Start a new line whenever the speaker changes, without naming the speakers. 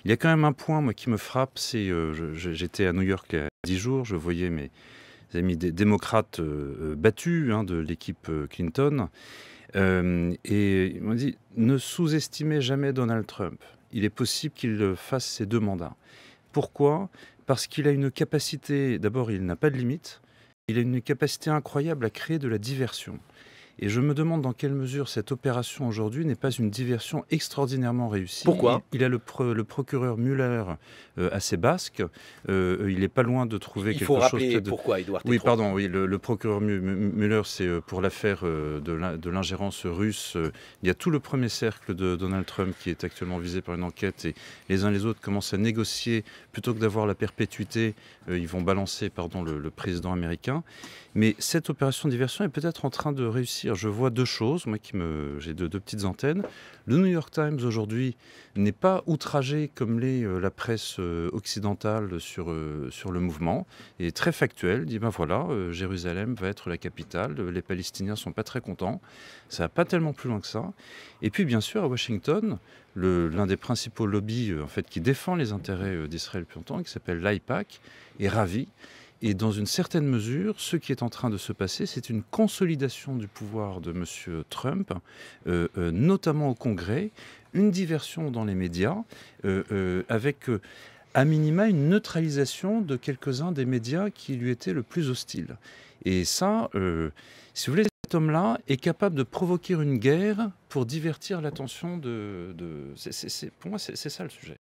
Il y a quand même un point, moi, qui me frappe, c'est, j'étais à New York il y a 10 jours, je voyais mes amis démocrates, battus, hein, de l'équipe, Clinton, et ils m'ont dit: «Ne sous-estimez jamais Donald Trump. Il est possible qu'il, fasse ses 2 mandats». Pourquoi? Parce qu'il a une capacité, d'abord, il n'a pas de limite, il a une capacité incroyable à créer de la diversion. Et je me demande dans quelle mesure cette opération aujourd'hui n'est pas une diversion extraordinairement réussie.
Pourquoi?
Il a le procureur Mueller, à ses basques. Il est pas loin de trouver
Il faut
quelque chose
rappeler
peut-être de...
pourquoi, Édouard
Oui,
Tétrault.
pardon, oui, le procureur Mueller, c'est, pour l'affaire, de l'ingérence russe. Il y a tout le premier cercle de Donald Trump qui est actuellement visé par une enquête, et les uns les autres commencent à négocier. Plutôt que d'avoir la perpétuité, ils vont balancer, pardon, le président américain. Mais cette opération de diversion est peut-être en train de réussir. Je vois 2 choses, moi j'ai 2 petites antennes. Le New York Times aujourd'hui n'est pas outragé comme l'est, la presse, occidentale sur le mouvement, et très factuel, il dit: «Ben voilà, Jérusalem va être la capitale, les Palestiniens sont pas très contents». Ça va pas tellement plus loin que ça. Et puis bien sûr à Washington, l'un des principaux lobbies, en fait, qui défend les intérêts, d'Israël depuis longtemps, qui s'appelle l'AIPAC, est ravi. Et dans une certaine mesure, ce qui est en train de se passer, c'est une consolidation du pouvoir de monsieur Trump, notamment au Congrès, une diversion dans les médias, avec, à minima, une neutralisation de quelques-uns des médias qui lui étaient le plus hostiles. Et ça, si vous voulez, cet homme-là est capable de provoquer une guerre pour divertir l'attention de... pour moi, c'est ça le sujet.